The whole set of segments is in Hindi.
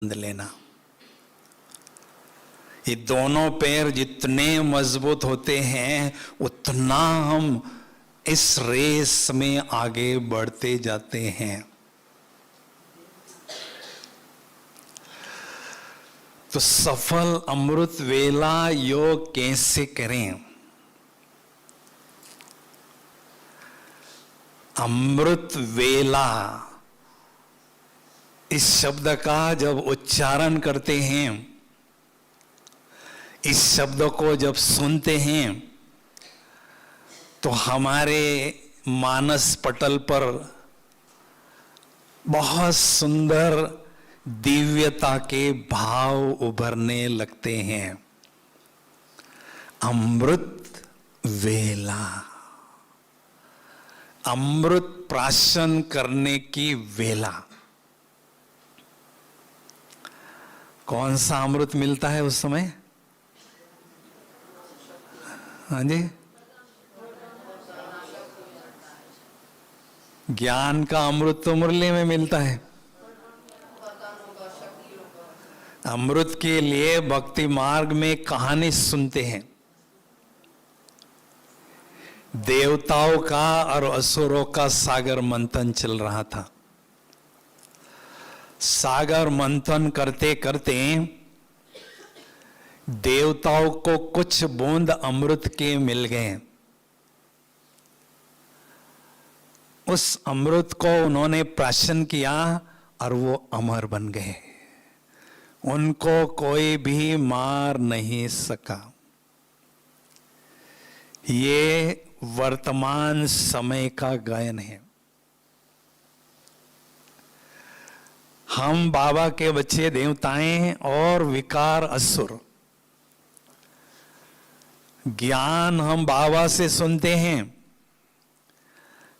लेना। ये दोनों पैर जितने मजबूत होते हैं उतना हम इस रेस में आगे बढ़ते जाते हैं। तो सफल अमृत वेला योग कैसे करें? अमृत वेला इस शब्द का जब उच्चारण करते हैं, इस शब्द को जब सुनते हैं, तो हमारे मानस पटल पर बहुत सुंदर दिव्यता के भाव उभरने लगते हैं। अमृत वेला, अमृत प्राशन करने की वेला। कौन सा अमृत मिलता है उस समय? हाँ जी, ज्ञान का अमृत तो मुरली में मिलता है। अमृत के लिए भक्ति मार्ग में कहानी सुनते हैं। देवताओं का और असुरों का सागर मंथन चल रहा था। सागर मंथन करते करते देवताओं को कुछ बूंद अमृत के मिल गए। उस अमृत को उन्होंने प्राशन किया और वो अमर बन गए। उनको कोई भी मार नहीं सका। ये वर्तमान समय का गायन है। हम बाबा के बच्चे देवताएं और विकार असुर। ज्ञान हम बाबा से सुनते हैं,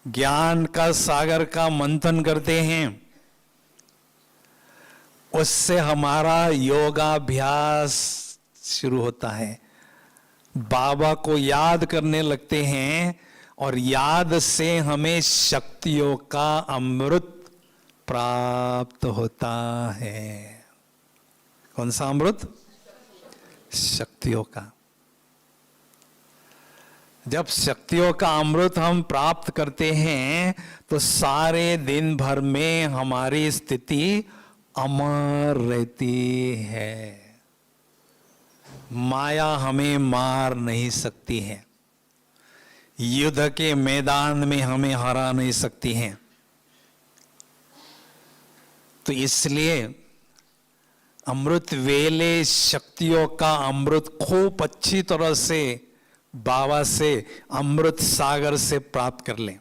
ज्ञान का सागर का मंथन करते हैं, उससे हमारा योगाभ्यास शुरू होता है। बाबा को याद करने लगते हैं और याद से हमें शक्तियों का अमृत प्राप्त होता है। कौन सा अमृत? शक्तियों का। जब शक्तियों का अमृत हम प्राप्त करते हैं तो सारे दिन भर में हमारी स्थिति अमर रहती है। माया हमें मार नहीं सकती है, युद्ध के मैदान में हमें हरा नहीं सकती है। तो इसलिए अमृत वेले शक्तियों का अमृत खूब अच्छी तरह से बाबा से, अमृत सागर से प्राप्त कर लें।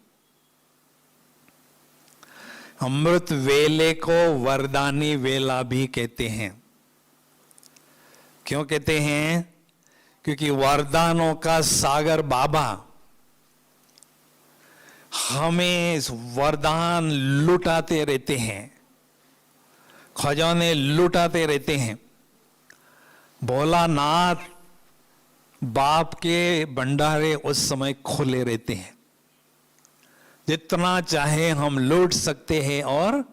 अमृत वेले को वरदानी वेला भी कहते हैं। क्यों कहते हैं? क्योंकि वरदानों का सागर बाबा हमें वरदान लुटाते रहते हैं, खजाने लुटाते रहते हैं। भोलानाथ बाप के भंडारे उस समय खुले रहते हैं। जितना चाहे हम लूट सकते हैं और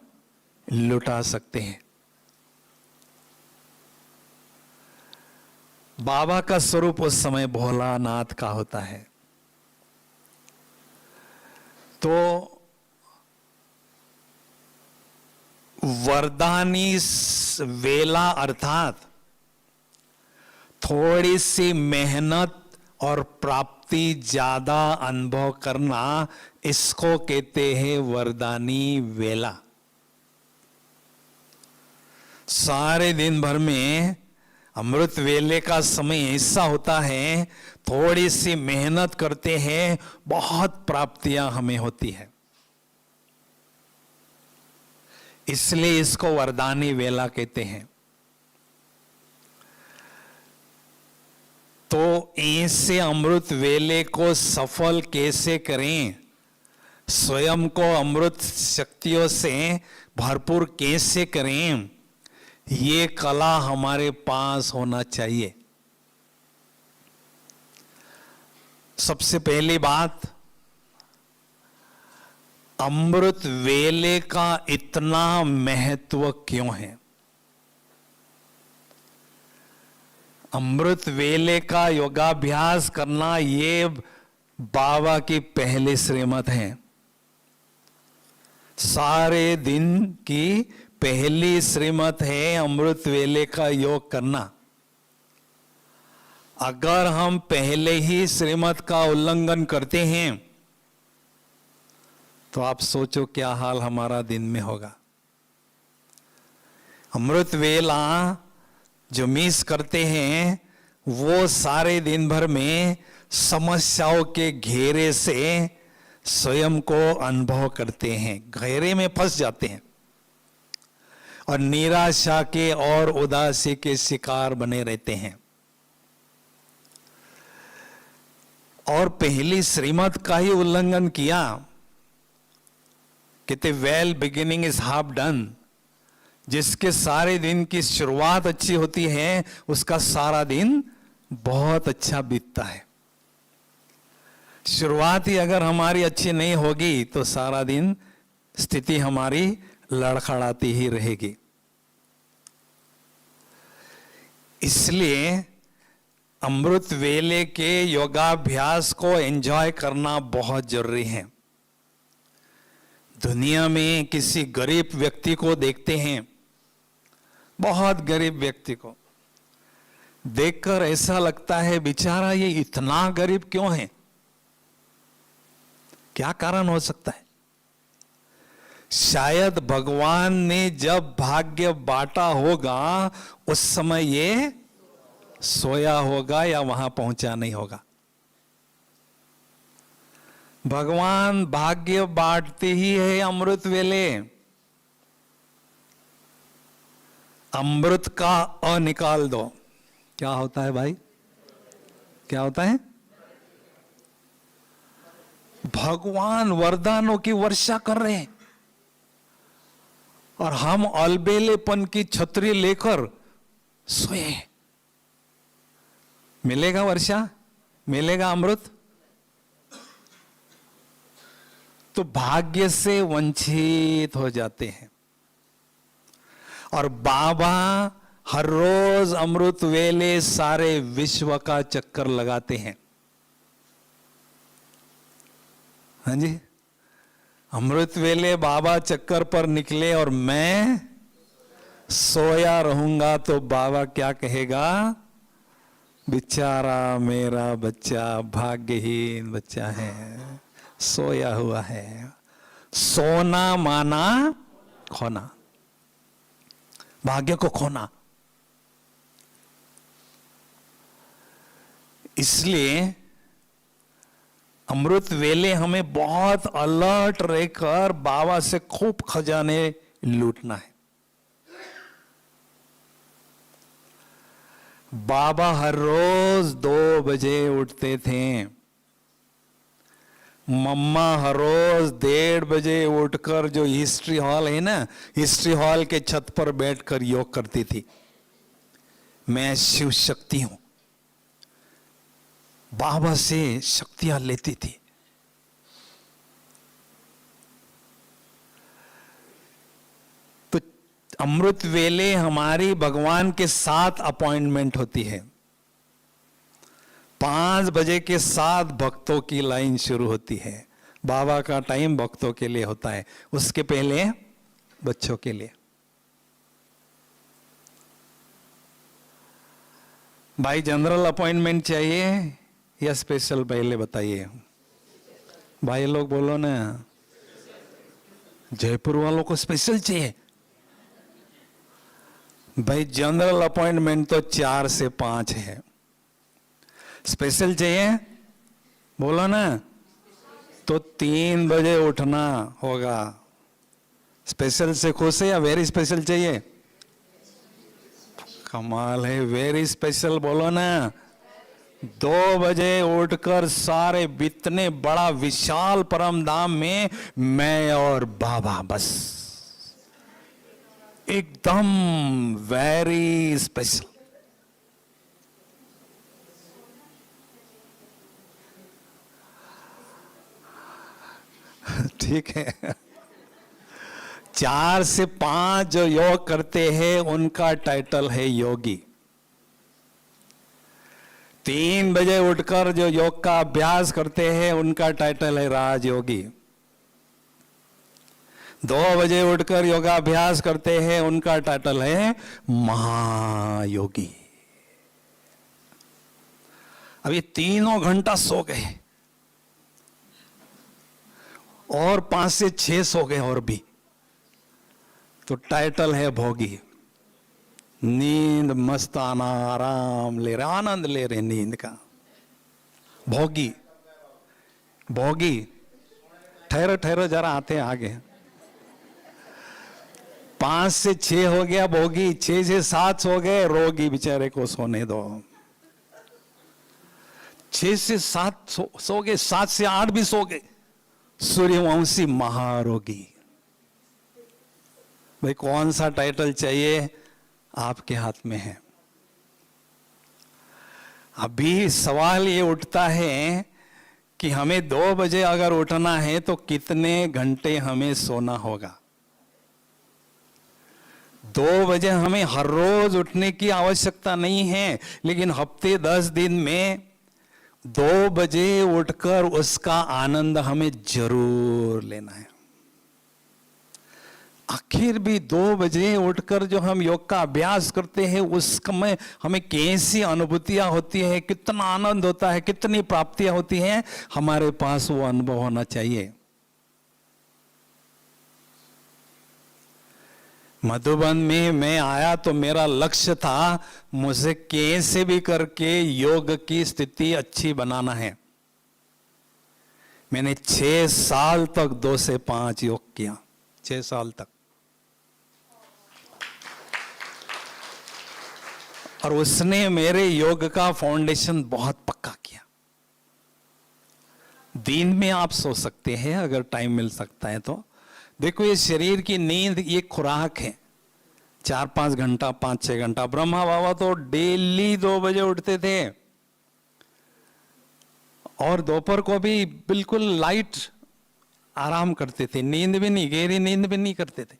लुटा सकते हैं। बाबा का स्वरूप उस समय भोलानाथ का होता है। तो वरदानी वेला अर्थात थोड़ी सी मेहनत और प्राप्ति ज्यादा अनुभव करना, इसको कहते हैं वरदानी वेला। सारे दिन भर में अमृत वेले का समय ऐसा होता है, थोड़ी सी मेहनत करते हैं, बहुत प्राप्तियां हमें होती है। इसलिए इसको वरदानी वेला कहते हैं। तो ऐसे अमृत वेले को सफल कैसे करें, स्वयं को अमृत शक्तियों से भरपूर कैसे करें, ये कला हमारे पास होना चाहिए। सबसे पहली बात, अमृत वेले का इतना महत्व क्यों है? अमृत वेले का योगाभ्यास करना ये बाबा की पहली श्रीमत है। सारे दिन की पहली श्रीमत है अमृत वेले का योग करना। अगर हम पहले ही श्रीमत का उल्लंघन करते हैं तो आप सोचो क्या हाल हमारा दिन में होगा। अमृत वेला जो मिस करते हैं वो सारे दिन भर में समस्याओं के घेरे से स्वयं को अनुभव करते हैं, घेरे में फंस जाते हैं और निराशा के और उदासी के शिकार बने रहते हैं। और पहली श्रीमत का ही उल्लंघन किया, कहते well beginning is half done. जिसके सारे दिन की शुरुआत अच्छी होती है उसका सारा दिन बहुत अच्छा बीतता है। शुरुआत ही अगर हमारी अच्छी नहीं होगी तो सारा दिन स्थिति हमारी लड़खड़ाती ही रहेगी। इसलिए अमृत वेले के योगाभ्यास को एंजॉय करना बहुत जरूरी है। दुनिया में किसी गरीब व्यक्ति को देखते हैं, बहुत गरीब व्यक्ति को देखकर ऐसा लगता है बेचारा ये इतना गरीब क्यों है, क्या कारण हो सकता है? शायद भगवान ने जब भाग्य बांटा होगा उस समय ये सोया होगा या वहां पहुंचा नहीं होगा। भगवान भाग्य बांटते ही है अमृत वेले। अमृत का अ निकाल दो, क्या होता है भाई? क्या होता है? भगवान वरदानों की वर्षा कर रहे हैं और हम अलबेलेपन की छतरी लेकर सोए। मिलेगा वर्षा, मिलेगा अमृत? तो भाग्य से वंचित हो जाते हैं। और बाबा हर रोज अमृत वेले सारे विश्व का चक्कर लगाते हैं। हाँ जी, अमृत वेले बाबा चक्कर पर निकले और मैं सोया रहूंगा तो बाबा क्या कहेगा? बेचारा मेरा बच्चा भाग्यहीन बच्चा है, सोया हुआ है। सोना माना खोना, भाग्य को खोना। इसलिए अमृत वेले हमें बहुत अलर्ट रहकर बाबा से खूब खजाने लूटना है। बाबा हर रोज 2 बजे उठते थे। मम्मा हर रोज 1:30 बजे उठकर जो हिस्ट्री हॉल है ना, हिस्ट्री हॉल के छत पर बैठकर योग करती थी। मैं शिव शक्ति हूं, बाबा से शक्तियां लेती थी। तो अमृत वेले हमारी भगवान के साथ अपॉइंटमेंट होती है। 5 बजे के साथ भक्तों की लाइन शुरू होती है। बाबा का टाइम भक्तों के लिए होता है, उसके पहले बच्चों के लिए। भाई जनरल अपॉइंटमेंट चाहिए या स्पेशल? पहले बताइए भाई लोग, बोलो ना। जयपुर वालों को स्पेशल चाहिए भाई। जनरल अपॉइंटमेंट तो 4 से 5 है, स्पेशल चाहिए बोलो ना तो 3 बजे उठना होगा। स्पेशल से खुश है या वेरी स्पेशल चाहिए? कमाल है, वेरी स्पेशल बोलो ना। 2 बजे उठकर सारे इतने बड़ा विशाल परम धाम में मैं और बाबा, बस एकदम वेरी स्पेशल। ठीक है। 4 से 5 जो योग करते हैं उनका टाइटल है योगी। 3 बजे उठकर जो योग का अभ्यास करते हैं उनका टाइटल है राजयोगी। 2 बजे उठकर योगाभ्यास करते हैं उनका टाइटल है महायोगी। अब ये तीनों घंटा सो गए और 5 से 6 सो गए और भी, तो टाइटल है भोगी। नींद मस्ताना आराम ले रहे, आनंद ले रहे नींद का। भोगी भोगी। ठहरो ठहरो जरा, आते आगे। 5 से 6 हो गया भोगी, 6 से 7 सो गए रोगी, बेचारे को सोने दो। 6 से 7 सो गए, 7 से 8 भी सो गए, सूर्यवंशी महारोगी। भाई कौन सा टाइटल चाहिए, आपके हाथ में है। अभी सवाल ये उठता है कि हमें 2 बजे अगर उठना है तो कितने घंटे हमें सोना होगा। 2 बजे हमें हर रोज उठने की आवश्यकता नहीं है, लेकिन हफ्ते 10 दिन में 2 बजे उठकर उसका आनंद हमें जरूर लेना है। आखिर भी 2 बजे उठकर जो हम योग का अभ्यास करते हैं उसमें हमें कैसी अनुभूतियां होती है, कितना आनंद होता है, कितनी प्राप्तियां होती हैं, हमारे पास वो अनुभव होना चाहिए। मधुबन में मैं आया तो मेरा लक्ष्य था मुझे कैसे भी करके योग की स्थिति अच्छी बनाना है। मैंने 6 साल तक 2 से 5 योग किया, 6 साल तक। और उसने मेरे योग का फाउंडेशन बहुत पक्का किया। दिन में आप सो सकते हैं अगर टाइम मिल सकता है तो। देखो ये शरीर की नींद ये खुराक है, 4-5 घंटा 5-6 घंटा। ब्रह्मा बाबा तो डेली 2 बजे उठते थे और दोपहर को भी बिल्कुल लाइट आराम करते थे, नींद भी नहीं, गहरी नींद भी नहीं करते थे।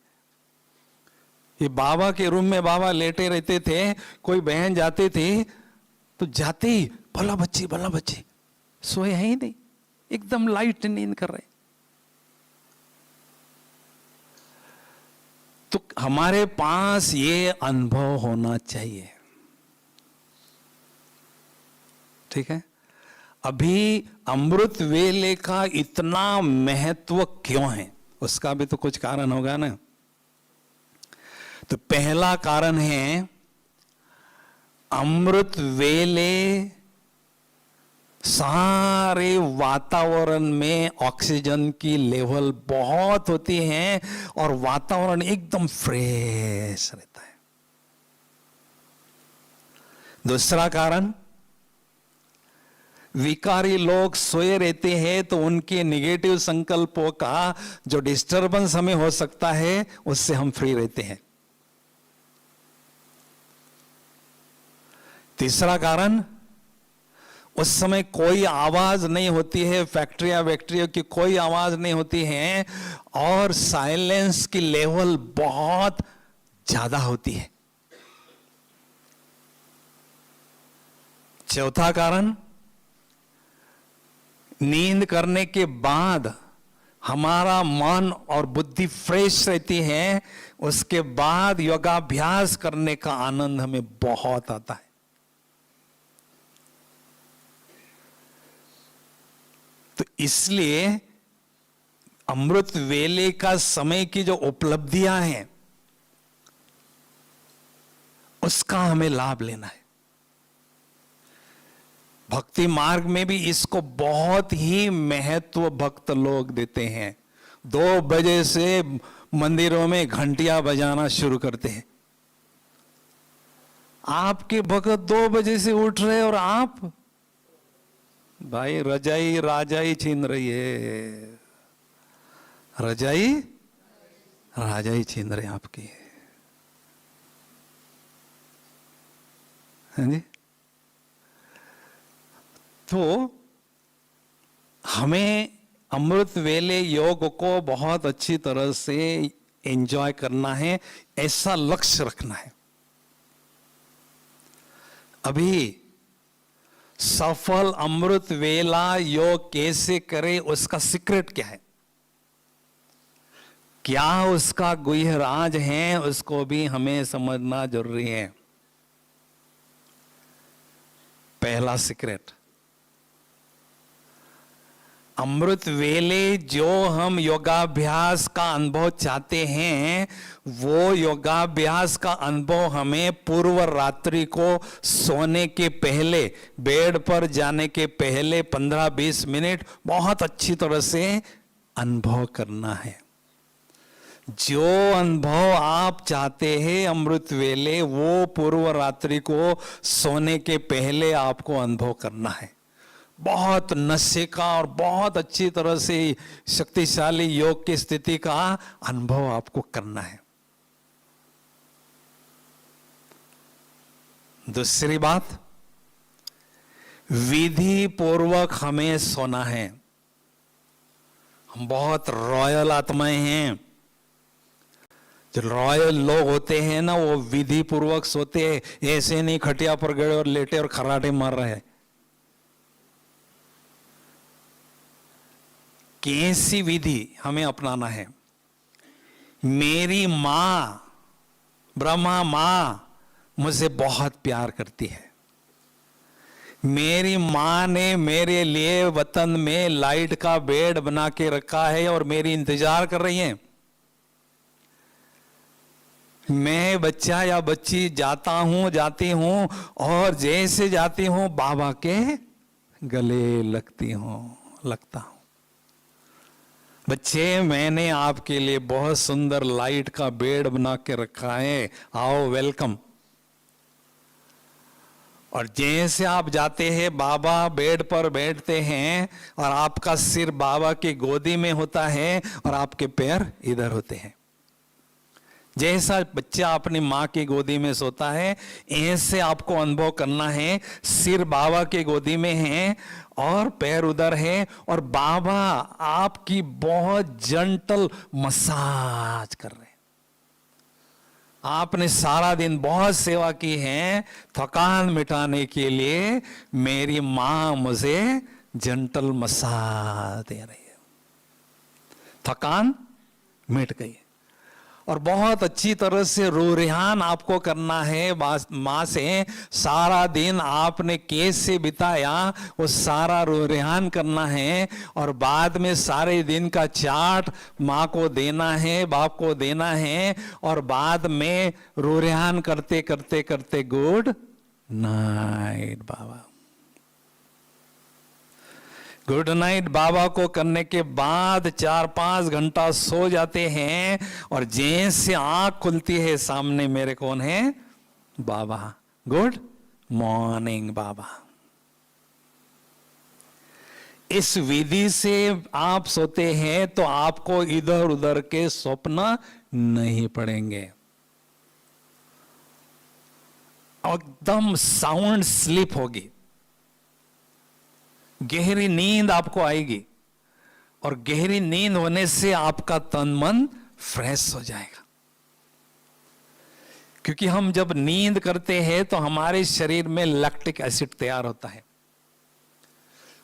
ये बाबा के रूम में बाबा लेटे रहते थे, कोई बहन जाते थे तो जाते ही भला बच्चे सोए है ही नहीं, एकदम लाइट नींद कर रहे। तो हमारे पास ये अनुभव होना चाहिए, ठीक है। अभी अमृत वेले का इतना महत्व क्यों है, उसका भी तो कुछ कारण होगा ना। तो पहला कारण है अमृत वेले सारे वातावरण में ऑक्सीजन की लेवल बहुत होती है और वातावरण एकदम फ्रेश रहता है। दूसरा कारण, विकारी लोग सोए रहते हैं तो उनके निगेटिव संकल्पों का जो डिस्टरबेंस हमें हो सकता है उससे हम फ्री रहते हैं। तीसरा कारण, उस समय कोई आवाज नहीं होती है, फैक्ट्रियों की कोई आवाज नहीं होती है और साइलेंस की लेवल बहुत ज्यादा होती है। चौथा कारण, नींद करने के बाद हमारा मन और बुद्धि फ्रेश रहती है, उसके बाद योगाभ्यास करने का आनंद हमें बहुत आता है। तो इसलिए अमृत वेले का समय की जो उपलब्धियां हैं उसका हमें लाभ लेना है। भक्ति मार्ग में भी इसको बहुत ही महत्व भक्त लोग देते हैं। 2 बजे से मंदिरों में घंटियां बजाना शुरू करते हैं। आपके भक्त 2 बजे से उठ रहे और आप भाई रजाई राजाई छीन रही है, रजाई राजाई छीन रहे आपकी, है जी। तो हमें अमृत वेले योग को बहुत अच्छी तरह से एंजॉय करना है, ऐसा लक्ष्य रखना है। अभी सफल अमृत वेला योग कैसे करे, उसका सीक्रेट क्या है, क्या उसका गुह्य राज है, उसको भी हमें समझना जरूरी है। पहला सीक्रेट, अमृत वेले जो हम योगाभ्यास का अनुभव चाहते हैं, वो योगाभ्यास का अनुभव हमें पूर्व रात्रि को सोने के पहले, बेड पर जाने के पहले 15-20 मिनट बहुत अच्छी तरह से अनुभव करना है। जो अनुभव आप चाहते हैं अमृत वेले, वो पूर्व रात्रि को सोने के पहले आपको अनुभव करना है। बहुत नशे का और बहुत अच्छी तरह से शक्तिशाली योग की स्थिति का अनुभव आपको करना है। दूसरी बात, विधि पूर्वक हमें सोना है। हम बहुत रॉयल आत्माएं हैं। जो रॉयल लोग होते हैं ना, वो विधि पूर्वक सोते हैं, ऐसे नहीं खटिया पर गए और लेटे और खराटे मार रहे हैं। कैसी विधि हमें अपनाना है? मेरी मां, ब्रह्मा मां मुझे बहुत प्यार करती है। मेरी मां ने मेरे लिए वतन में लाइट का बेड बना के रखा है और मेरी इंतजार कर रही है। मैं बच्चा या बच्ची जाता हूं, जाती हूं, और जैसे जाती हूं बाबा के गले लगता हूं। बच्चे, मैंने आपके लिए बहुत सुंदर लाइट का बेड बना के रखा है, आओ, वेलकम। और जैसे आप जाते हैं, बाबा बेड पर बैठते हैं और आपका सिर बाबा की गोदी में होता है और आपके पैर इधर होते हैं। जैसा बच्चा अपनी माँ की गोदी में सोता है, ऐसे आपको अनुभव करना है। सिर बाबा के गोदी में है और पैर उधर है, और बाबा आपकी बहुत जेंटल मसाज कर रहे हैं। आपने सारा दिन बहुत सेवा की है, थकान मिटाने के लिए मेरी माँ मुझे जेंटल मसाज दे रही है, थकान मिट गई। और बहुत अच्छी तरह से रूरिहान आपको करना है माँ से। सारा दिन आपने कैसे बिताया वो सारा रूरिहान करना है, और बाद में सारे दिन का चार्ट माँ को देना है, बाप को देना है, और बाद में रूरिहान करते करते करते गुड नाइट बाबा, गुड नाइट बाबा को करने के बाद 4-5 घंटा सो जाते हैं, और जैसे आंख खुलती है सामने मेरे कौन है? बाबा। गुड मॉर्निंग बाबा। इस विधि से आप सोते हैं तो आपको इधर उधर के स्वप्न नहीं पड़ेंगे, एकदम साउंड स्लीप होगी, गहरी नींद आपको आएगी, और गहरी नींद होने से आपका तन मन फ्रेश हो जाएगा। क्योंकि हम जब नींद करते हैं तो हमारे शरीर में लैक्टिक एसिड तैयार होता है।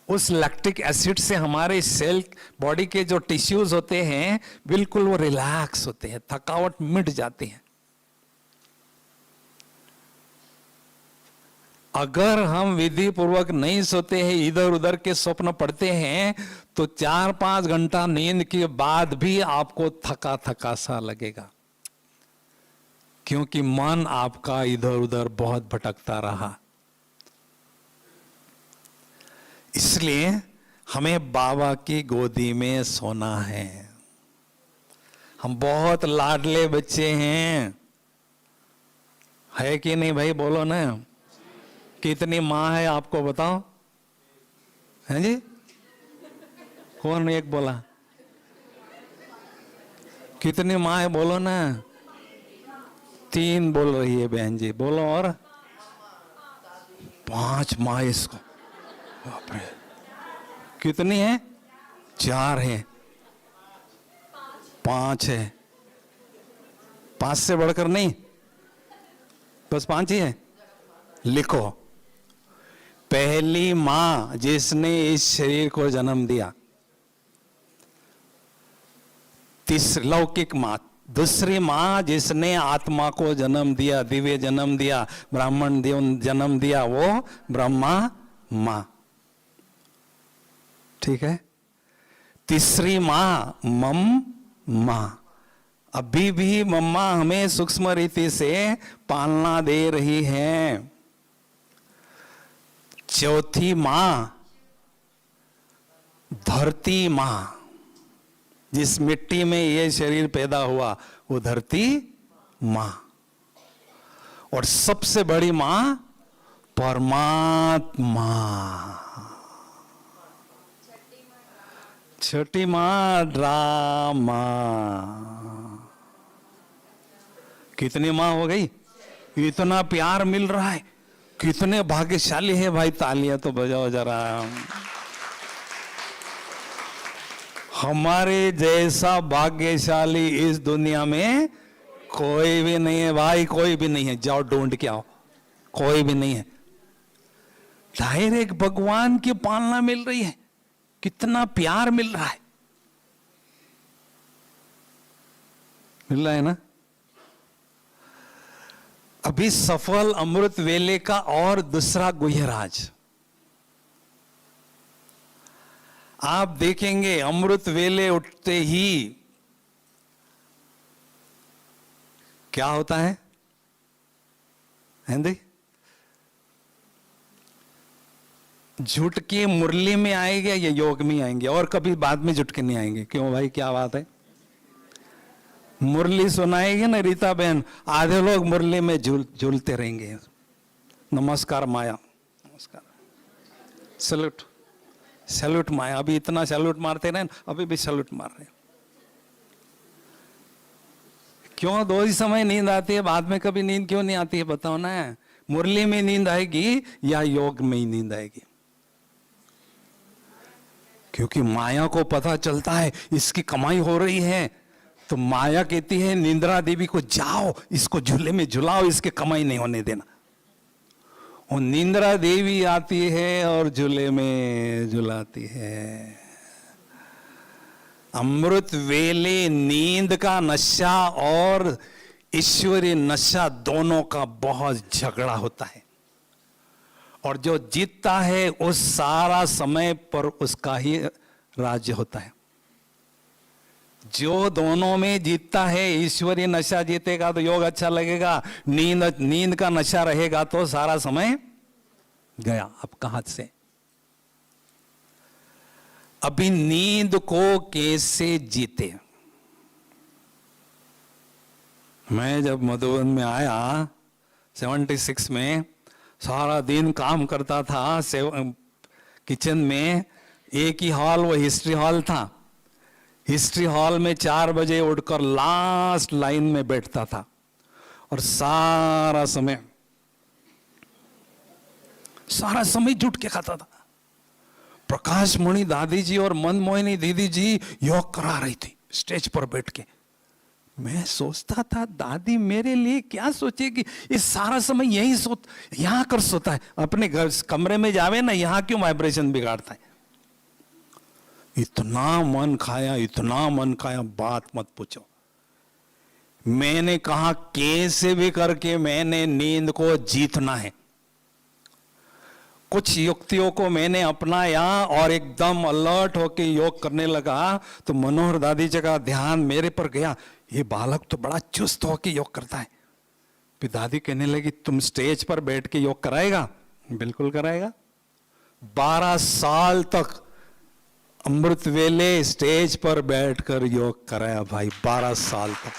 उस लैक्टिक एसिड से हमारे सेल, बॉडी के जो टिश्यूज होते हैं बिल्कुल वो रिलैक्स होते हैं, थकावट मिट जाती है। अगर हम विधि पूर्वक नहीं सोते हैं, इधर उधर के स्वप्न पड़ते हैं, तो 4-5 घंटा नींद के बाद भी आपको थका थका सा लगेगा, क्योंकि मन आपका इधर उधर बहुत भटकता रहा। इसलिए हमें बाबा की गोदी में सोना है। हम बहुत लाडले बच्चे हैं, है कि नहीं भाई? बोलो ना, कितनी माँ है आपको बताओ? हैं जी? कौन एक बोला? कितनी माँ है बोलो ना? 3 बोल रही है बहन जी, बोलो। और 5 माँ इसको, बाप रे। कितनी है? 4 है, 5 है, 5 से बढ़कर नहीं, बस 5 ही है। लिखो, पहली मां जिसने इस शरीर को जन्म दिया, तीसरी लौकिक मां, दूसरी मां जिसने आत्मा को जन्म दिया, दिव्य जन्म दिया, ब्राह्मण जन्म दिया, वो ब्रह्मा मां। ठीक है। तीसरी मां मम मां, अभी भी मम्मा हमें सूक्ष्म रीति से पालना दे रही है। चौथी मां धरती मां, जिस मिट्टी में ये शरीर पैदा हुआ वो धरती मां। और सबसे बड़ी मां परमात्मा। छोटी मां ड्रामा। कितनी मां हो गई? इतना प्यार मिल रहा है, कितने भाग्यशाली है भाई। तालियां तो बजाओ जरा। हमारे जैसा भाग्यशाली इस दुनिया में कोई भी नहीं है भाई, कोई भी नहीं है। जाओ ढूंढ के आओ, कोई भी नहीं है। डायरेक्ट भगवान की पालना मिल रही है, कितना प्यार मिल रहा है। मिल रहा है ना। अभी सफल अमृत वेले का और दूसरा गुह्यराज आप देखेंगे। अमृत वेले उठते ही क्या होता है? हिंदी झुटके मुरली में आएंगे या योग में आएंगे, और कभी बाद में झुटके नहीं आएंगे। क्यों भाई, क्या बात है? मुरली सुनाएगी ना रीता बहन, आधे लोग मुरली में झूलते रहेंगे। नमस्कार माया, नमस्कार, सैल्यूट, सैल्यूट माया। अभी इतना सैल्यूट मारते रहे, अभी भी सैल्यूट मार रहे। क्यों? दो ही समय नींद आती है, बाद में कभी नींद क्यों नहीं आती है बताओ ना। मुरली में नींद आएगी या योग में ही नींद आएगी? क्योंकि माया को पता चलता है इसकी कमाई हो रही है, तो माया कहती है निंद्रा देवी को, जाओ इसको झूले में झुलाओ, इसके कमाई नहीं होने देना। और निंद्रा देवी आती है और झूले में झुलाती है। अमृत वेले नींद का नशा और ईश्वरीय नशा दोनों का बहुत झगड़ा होता है, और जो जीतता है उस सारा समय पर उसका ही राज्य होता है। जो दोनों में जीतता है, ईश्वरीय नशा जीतेगा तो योग अच्छा लगेगा, नींद का नशा रहेगा तो सारा समय गया। अब कहां से? अभी नींद को कैसे जीते? मैं जब मधुबन में आया 76 में, सारा दिन काम करता था किचन में। एक ही हॉल, वो हिस्ट्री हॉल था। हिस्ट्री हॉल में 4 बजे उठकर लास्ट लाइन में बैठता था, और सारा समय जुट के खाता था। प्रकाश मणि दादी जी और मनमोहिनी दीदी जी योग करा रही थी स्टेज पर बैठ के। मैं सोचता था दादी मेरे लिए क्या सोचेगी, इस सारा समय यहां कर सोता है। अपने घर कमरे में जावे ना, यहां क्यों वाइब्रेशन बिगाड़ता है। इतना मन खाया, बात मत पूछो। मैंने कहा कैसे भी करके मैंने नींद को जीतना है। कुछ युक्तियों को मैंने अपनाया और एकदम अलर्ट होके योग करने लगा, तो मनोहर दादी जी का ध्यान मेरे पर गया। ये बालक तो बड़ा चुस्त होके योग करता है। फिर दादी कहने लगी तुम स्टेज पर बैठ के योग कराएगा? बिल्कुल कराएगा। 12 साल तक अमृत वेले स्टेज पर बैठकर योग कराया भाई, 12 साल तक।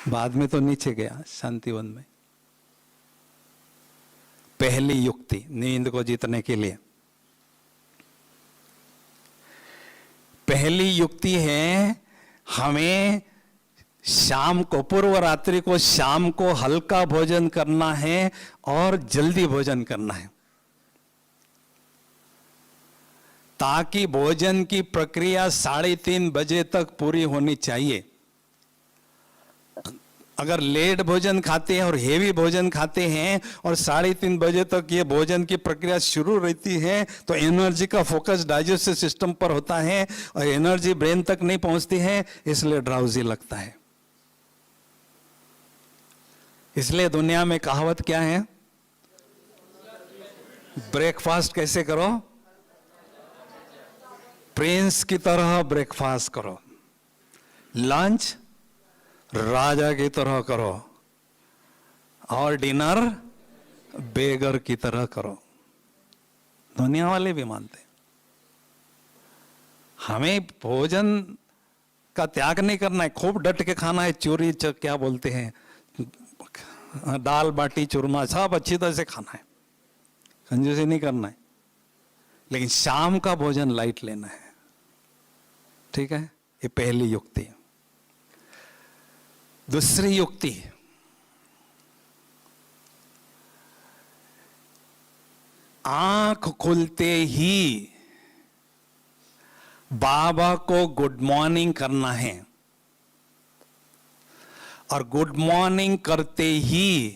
बाद में तो नीचे गया शांतिवन में। पहली युक्ति नींद को जीतने के लिए, पहली युक्ति है हमें शाम को, पूर्व रात्रि को, शाम को हल्का भोजन करना है और जल्दी भोजन करना है, ताकि भोजन की प्रक्रिया 3:30 बजे तक पूरी होनी चाहिए। अगर लेट भोजन खाते हैं और हेवी भोजन खाते हैं और 3:30 बजे तक ये भोजन की प्रक्रिया शुरू रहती है तो एनर्जी का फोकस डाइजेस्टिव सिस्टम पर होता है और एनर्जी ब्रेन तक नहीं पहुंचती है, इसलिए ड्राउजी लगता है। इसलिए दुनिया में कहावत क्या है? ब्रेकफास्ट कैसे करो? प्रिंस की तरह ब्रेकफास्ट करो, लंच राजा की तरह करो और डिनर बेगर की तरह करो। दुनिया वाले भी मानते हैं। हमें भोजन का त्याग नहीं करना है, खूब डट के खाना है। चूरी क्या बोलते हैं, दाल बाटी चूरमा सब अच्छी तरह से खाना है, कंजूसी नहीं करना है, लेकिन शाम का भोजन लाइट लेना है। ठीक है, ये पहली युक्ति। दूसरी युक्ति, आंख खुलते ही बाबा को गुड मॉर्निंग करना है और गुड मॉर्निंग करते ही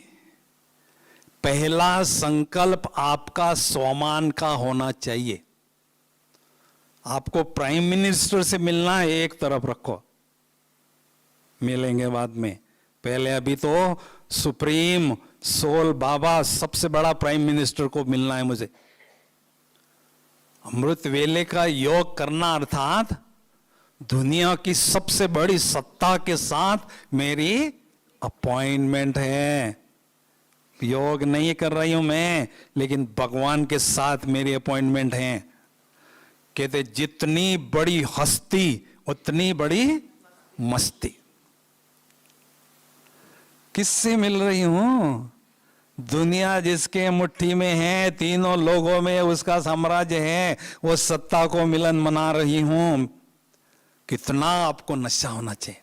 पहला संकल्प आपका स्वमान का होना चाहिए। आपको प्राइम मिनिस्टर से मिलना है, एक तरफ रखो, मिलेंगे बाद में। पहले अभी तो सुप्रीम सोल बाबा, सबसे बड़ा प्राइम मिनिस्टर को मिलना है मुझे। अमृत वेले का योग करना अर्थात दुनिया की सबसे बड़ी सत्ता के साथ मेरी अपॉइंटमेंट है। योग नहीं कर रही हूं मैं, लेकिन भगवान के साथ मेरी अपॉइंटमेंट है। कहते जितनी बड़ी हस्ती उतनी बड़ी मस्ती। किससे मिल रही हूं? दुनिया जिसके मुट्ठी में है, तीनों लोगों में उसका साम्राज्य है, वो सत्ता को मिलन मना रही हूं। कितना आपको नशा होना चाहिए।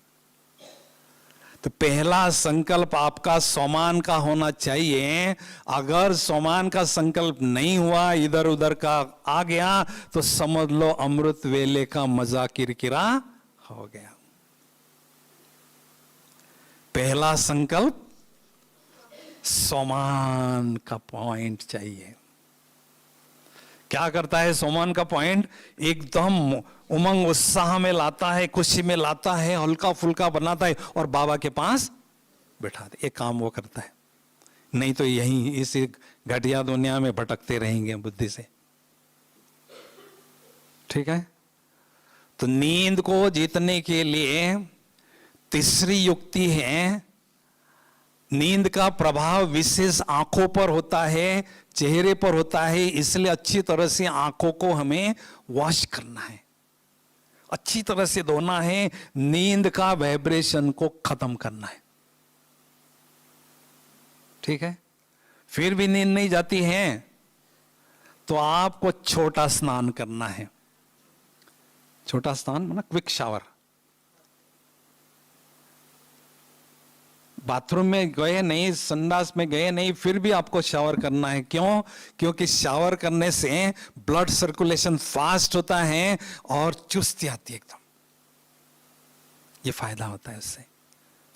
तो पहला संकल्प आपका स्वमान का होना चाहिए। अगर स्वमान का संकल्प नहीं हुआ, इधर उधर का आ गया, तो समझ लो अमृत वेले का मजा किरकिरा हो गया। पहला संकल्प सोमान का पॉइंट चाहिए। क्या करता है सोमान का पॉइंट? एकदम उमंग उत्साह में लाता है, खुशी में लाता है, हल्का फुल्का बनाता है और बाबा के पास बैठा दे। एक काम वो करता है, नहीं तो यहीं इस घटिया दुनिया में भटकते रहेंगे बुद्धि से। ठीक है, तो नींद को जीतने के लिए तीसरी युक्ति है, नींद का प्रभाव विशेष आंखों पर होता है, चेहरे पर होता है, इसलिए अच्छी तरह से आंखों को हमें वॉश करना है, अच्छी तरह से धोना है, नींद का वाइब्रेशन को खत्म करना है। ठीक है, फिर भी नींद नहीं जाती है तो आपको छोटा स्नान करना है। छोटा स्नान मतलब क्विक शावर। बाथरूम में गए नहीं, संडास में गए नहीं, फिर भी आपको शावर करना है। क्यों? क्योंकि शावर करने से ब्लड सर्कुलेशन फास्ट होता है और चुस्ती आती है एकदम। ये फायदा होता है, उससे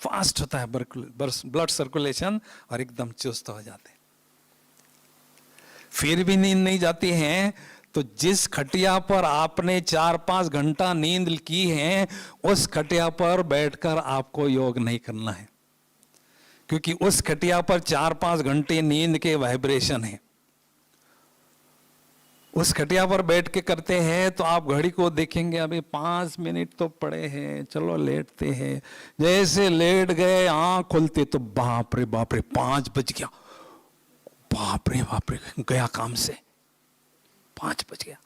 फास्ट होता है ब्लड सर्कुलेशन और एकदम चुस्त हो जाते हैं। फिर भी नींद नहीं जाती है तो जिस खटिया पर आपने 4-5 घंटा नींद की है, उस खटिया पर बैठकर आपको योग नहीं करना है, क्योंकि उस खटिया पर 4-5 घंटे नींद के वाइब्रेशन है। उस खटिया पर बैठ के करते हैं तो आप घड़ी को देखेंगे, अभी 5 मिनट तो पड़े हैं, चलो लेटते हैं। जैसे लेट गए, आंख खुलते तो बाप रे 5 बज गया, बाप रे गया काम से, 5 बज गया।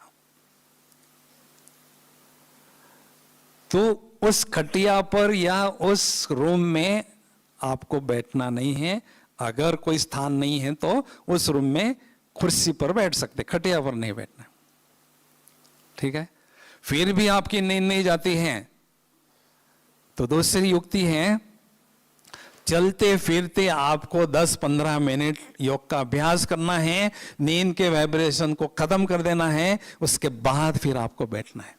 तो उस खटिया पर या उस रूम में आपको बैठना नहीं है। अगर कोई स्थान नहीं है तो उस रूम में कुर्सी पर बैठ सकते, खटिया पर नहीं बैठना। ठीक है, फिर भी आपकी नींद नहीं जाती है तो दूसरी युक्ति है, चलते फिरते आपको 10-15 मिनट योग का अभ्यास करना है, नींद के वाइब्रेशन को खत्म कर देना है, उसके बाद फिर आपको बैठना है।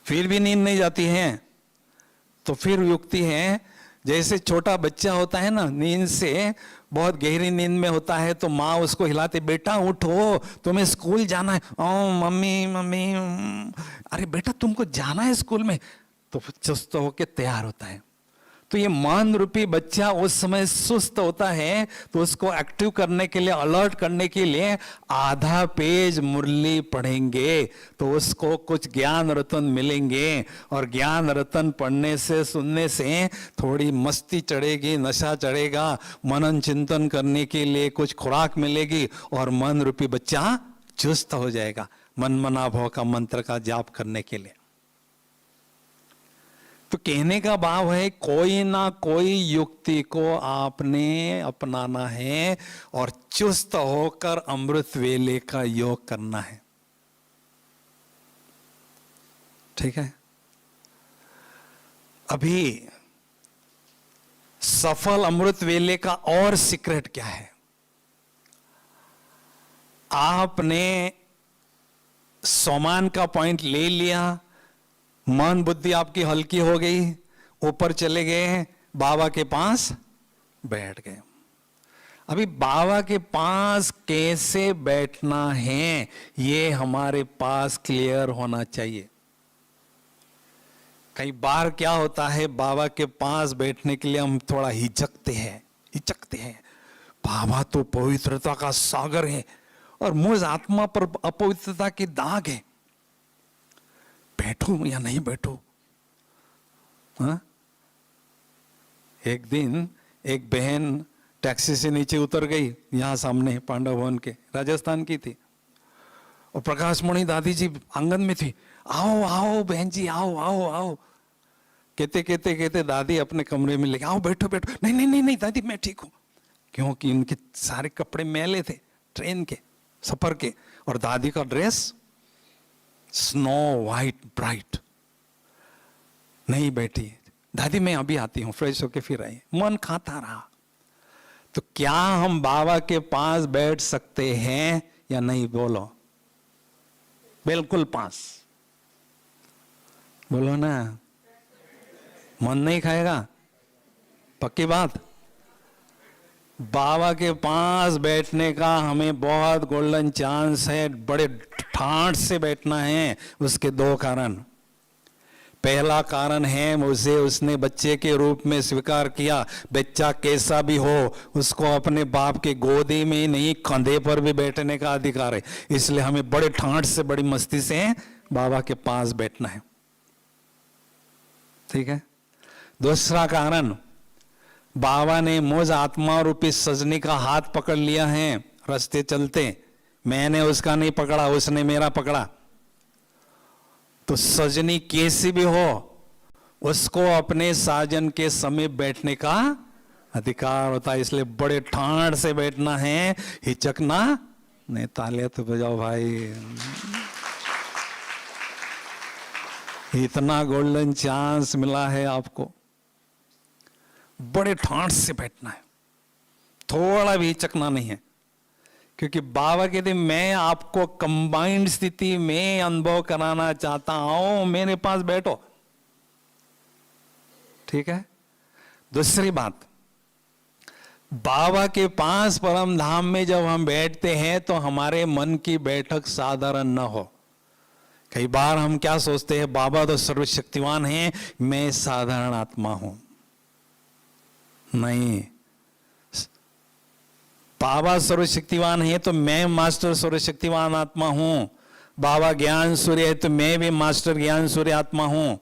फिर भी नींद नहीं जाती है तो फिर युक्ति है, जैसे छोटा बच्चा होता है ना, नींद से बहुत गहरी नींद में होता है तो माँ उसको हिलाते, बेटा उठो तुम्हें स्कूल जाना है। ओ मम्मी मम्मी, अरे बेटा तुमको जाना है स्कूल में, तो चुस्त होके तैयार होता है। तो ये मन रूपी बच्चा उस समय सुस्त होता है, तो उसको एक्टिव करने के लिए, अलर्ट करने के लिए आधा पेज मुरली पढ़ेंगे तो उसको कुछ ज्ञान रतन मिलेंगे। और ज्ञान रतन पढ़ने से, सुनने से थोड़ी मस्ती चढ़ेगी, नशा चढ़ेगा, मनन चिंतन करने के लिए कुछ खुराक मिलेगी और मन रूपी बच्चा चुस्त हो जाएगा मन मना भव का मंत्र का जाप करने के लिए। तो कहने का भाव है, कोई ना कोई युक्ति को आपने अपनाना है और चुस्त होकर अमृत वेले का योग करना है। ठीक है। अभी सफल अमृत वेले का और सीक्रेट क्या है? आपने सोमान का पॉइंट ले लिया, मन बुद्धि आपकी हल्की हो गई, ऊपर चले गए, बाबा के पास बैठ गए। अभी बाबा के पास कैसे बैठना है ये हमारे पास क्लियर होना चाहिए। कई बार क्या होता है, बाबा के पास बैठने के लिए हम थोड़ा हिचकते हैं। बाबा तो पवित्रता का सागर है और मुझ आत्मा पर अपवित्रता के दाग है, बैठूं या नहीं बैठूं? हाँ? एक दिन एक बहन टैक्सी से नीचे उतर गई, यहां सामने पांडव भवन के, राजस्थान की थी, और प्रकाश मणि दादी जी आंगन में थी। आओ आओ बहन जी, आओ आओ आओ, कहते दादी अपने कमरे में लेके, आओ बैठो बैठो। नहीं नहीं नहीं नहीं दादी मैं ठीक हूं, क्योंकि इनके सारे कपड़े मैले थे ट्रेन के सफर के, और दादी का ड्रेस स्नो वाइट ब्राइट। नहीं बैठी, दादी मैं अभी आती हूं, फ्रेश होके फिर आई। मन खाता रहा। तो क्या हम बाबा के पास बैठ सकते हैं या नहीं? बोलो। बिल्कुल पास। बोलो ना, मन नहीं खाएगा? पक्की बात। बाबा के पास बैठने का हमें बहुत गोल्डन चांस है, बड़े ठाठ से बैठना है। उसके दो कारण। पहला कारण है, मुझे उसने बच्चे के रूप में स्वीकार किया। बच्चा कैसा भी हो, उसको अपने बाप के गोदी में नहीं, कंधे पर भी बैठने का अधिकार है। इसलिए हमें बड़े ठाठ से, बड़ी मस्ती से बाबा के पास बैठना है। ठीक है। दूसरा कारण, बाबा ने मुझ आत्मा रूपी सजनी का हाथ पकड़ लिया है रास्ते चलते। मैंने उसका नहीं पकड़ा, उसने मेरा पकड़ा। तो सजनी कैसी भी हो, उसको अपने साजन के समीप बैठने का अधिकार होता है। इसलिए बड़े ठाठ से बैठना है, हिचकना नहीं। तालियां तो बजाओ भाई। इतना गोल्डन चांस मिला है आपको, बड़े ठाठ से बैठना है, थोड़ा भी हिचकना नहीं है। क्योंकि बाबा कहते मैं आपको कंबाइंड स्थिति में अनुभव कराना चाहता हूं, मेरे पास बैठो। ठीक है। दूसरी बात, बाबा के पास परम धाम में जब हम बैठते हैं तो हमारे मन की बैठक साधारण न हो। कई बार हम क्या सोचते हैं, बाबा तो सर्वशक्तिवान हैं, मैं साधारण आत्मा हूं। नहीं, बाबा सर्वशक्तिवान है तो मैं मास्टर सर्वशक्तिवान आत्मा हूं। बाबा ज्ञान सूर्य है तो मैं भी मास्टर ज्ञान सूर्य आत्मा हूं।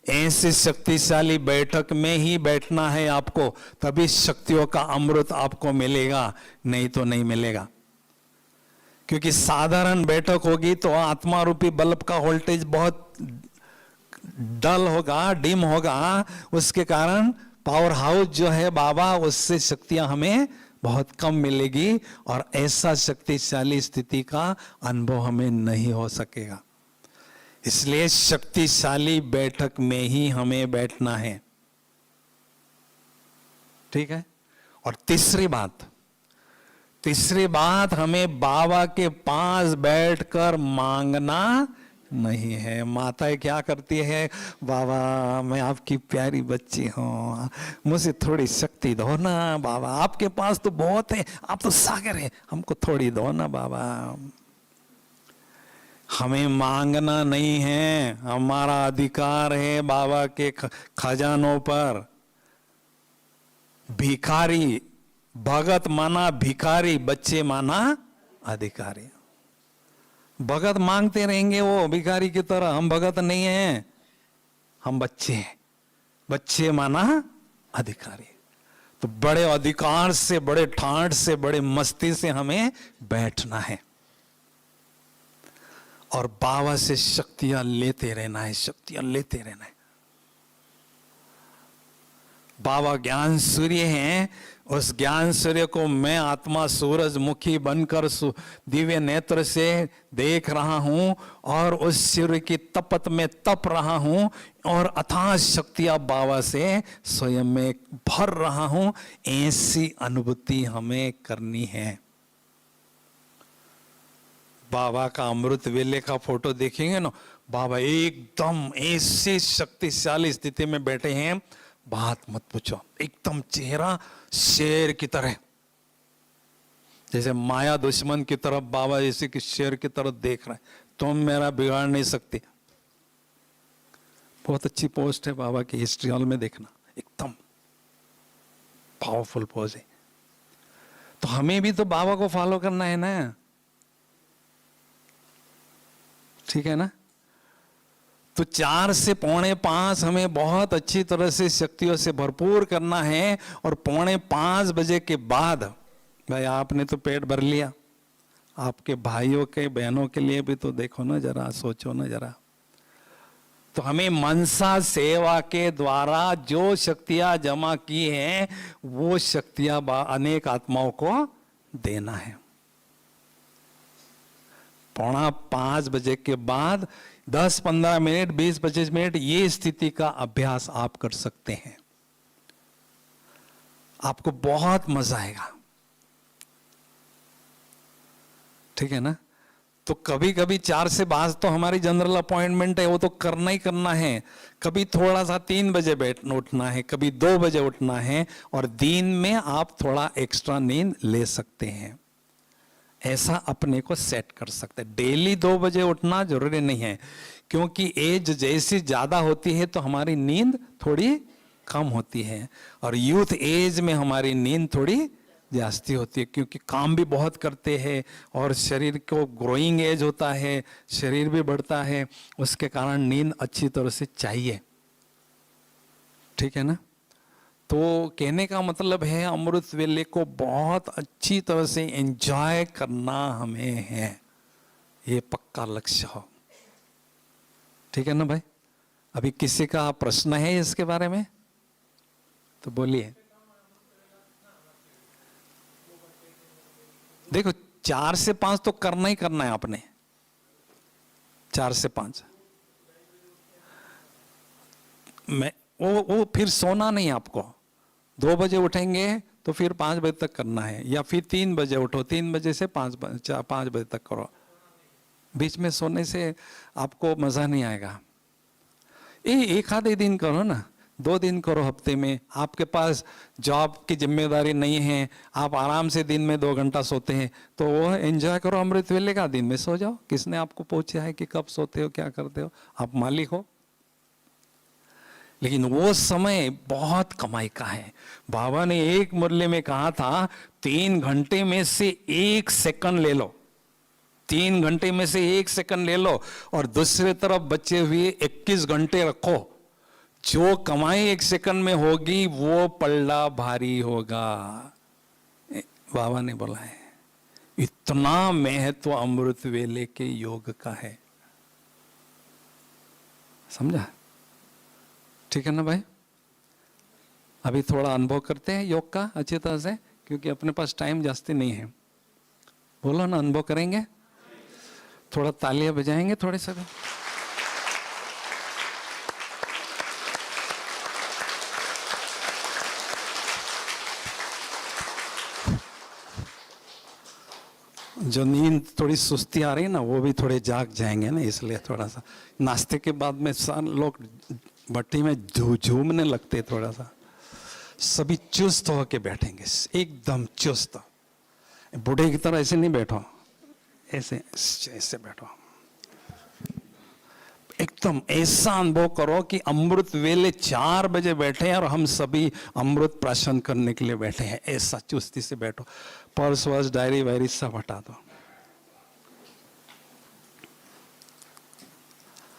ऐसी शक्तिशाली बैठक में ही बैठना है आपको, तभी शक्तियों का अमृत आपको मिलेगा, नहीं तो नहीं मिलेगा। क्योंकि साधारण बैठक होगी तो आत्मा रूपी बल्ब का वोल्टेज बहुत डल होगा, डिम होगा। उसके कारण पावर हाउस जो है बाबा, उससे शक्तियां हमें बहुत कम मिलेगी और ऐसा शक्तिशाली स्थिति का अनुभव हमें नहीं हो सकेगा। इसलिए शक्तिशाली बैठक में ही हमें बैठना है। ठीक है। और तीसरी बात, हमें बाबा के पास बैठकर मांगना नहीं है। माताएं क्या करती है, बाबा मैं आपकी प्यारी बच्ची हूँ, मुझे थोड़ी शक्ति दो ना बाबा, आपके पास तो बहुत है, आप तो सागर है, हमको थोड़ी दो ना बाबा। हमें मांगना नहीं है, हमारा अधिकार है बाबा के खजानों पर। भिखारी, भगत माना भिखारी, बच्चे माना अधिकारी। भगत मांगते रहेंगे वो भिखारी की तरह, हम भगत नहीं हैं, हम बच्चे हैं। बच्चे माना अधिकारी। तो बड़े अधिकार से, बड़े ठाठ से, बड़े मस्ती से हमें बैठना है और बाबा से शक्तियां लेते रहना है, शक्तियां लेते रहना है। बाबा ज्ञान सूर्य हैं, उस ज्ञान सूर्य को मैं आत्मा सूरजमुखी बनकर दिव्य नेत्र से देख रहा हूं और उस सूर्य की तपत में तप रहा हूं और अथाह शक्तियां बाबा से स्वयं में भर रहा हूं। ऐसी अनुभूति हमें करनी है। बाबा का अमृत वेले का फोटो देखेंगे ना, बाबा एकदम ऐसी शक्तिशाली स्थिति में बैठे हैं, बात मत पूछो। एकदम चेहरा शेर की तरह, जैसे माया दुश्मन की तरफ बाबा जैसे कि शेर की तरफ देख रहे हैं, तुम मेरा बिगाड़ नहीं सकते। बहुत अच्छी पोस्ट है बाबा की, हिस्ट्री हॉल में देखना, एकदम पावरफुल पोज है। तो हमें भी तो बाबा को फॉलो करना है ना, ठीक है ना। तो 4 से 4:45 हमें बहुत अच्छी तरह से शक्तियों से भरपूर करना है और 4:45 बजे के बाद भाई आपने तो पेट भर लिया, आपके भाइयों के बहनों के लिए भी तो देखो ना जरा, सोचो ना जरा। तो हमें मनसा सेवा के द्वारा जो शक्तियां जमा की हैं वो शक्तियां अनेक आत्माओं को देना है। 4:45 बजे के बाद 10-15 मिनट, 20-25 मिनट ये स्थिति का अभ्यास आप कर सकते हैं, आपको बहुत मजा आएगा, ठीक है ना। तो कभी कभी 4 से 5 तो हमारी जनरल अपॉइंटमेंट है, वो तो करना ही करना है। कभी थोड़ा सा 3 बजे उठना है, कभी 2 बजे उठना है और दिन में आप थोड़ा एक्स्ट्रा नींद ले सकते हैं। ऐसा अपने को सेट कर सकते हैं। डेली 2 बजे उठना जरूरी नहीं है, क्योंकि एज जैसी ज्यादा होती है तो हमारी नींद थोड़ी कम होती है और यूथ एज में हमारी नींद थोड़ी जास्ती होती है, क्योंकि काम भी बहुत करते हैं और शरीर को ग्रोइंग एज होता है, शरीर भी बढ़ता है, उसके कारण नींद अच्छी तरह से चाहिए, ठीक है ना। तो कहने का मतलब है अमृत वेले को बहुत अच्छी तरह से एंजॉय करना हमें है, ये पक्का लक्ष्य हो, ठीक है ना भाई। अभी किसी का प्रश्न है इसके बारे में तो बोलिए। देखो 4 से 5 तो करना ही करना है आपने, 4 से 5 मैं वो फिर सोना नहीं आपको। 2 बजे उठेंगे तो फिर 5 बजे तक करना है, या फिर 3 बजे उठो, 3 बजे से 5 बजे तक करो। बीच में सोने से आपको मजा नहीं आएगा। एक आधे दिन करो ना, 2 दिन करो हफ्ते में। आपके पास जॉब की जिम्मेदारी नहीं है, आप आराम से दिन में 2 घंटा सोते हैं, तो वो एंजॉय करो अमृत वेले का, दिन में सो जाओ। किसने आपको पूछा है कि कब सोते हो, क्या करते हो, आप मालिक हो। लेकिन वो समय बहुत कमाई का है। बाबा ने एक मुरली में कहा था 3 घंटे में से 1 सेकंड ले लो, 3 घंटे में से 1 सेकंड ले लो और दूसरी तरफ बचे हुए 21 घंटे रखो। जो कमाई 1 सेकंड में होगी वो पल्ला भारी होगा, बाबा ने बोला है। इतना महत्व अमृत वेले के योग का है, समझा, ठीक है ना भाई। अभी थोड़ा अनुभव करते हैं योग का अच्छी तरह से, क्योंकि अपने पास टाइम जास्ती नहीं है। बोलो ना, अनुभव करेंगे, थोड़ा तालियां बजाएंगे थोड़े से। जो नींद थोड़ी सुस्ती आ रही है ना, वो भी थोड़े जाग जाएंगे ना, इसलिए थोड़ा सा नाश्ते के बाद में लोग भट्टी में झूमने लगते, थोड़ा सा सभी चुस्त होके बैठेंगे, एकदम चुस्त। बूढ़े की तरह ऐसे नहीं बैठो, ऐसे ऐसे बैठो, एकदम ऐसा अनुभव करो कि अमृत वेले 4 बजे बैठे हैं और हम सभी अमृत प्राशन करने के लिए बैठे हैं, ऐसा चुस्ती से बैठो। पर्स वर्स डायरी वायरी सब हटा दो।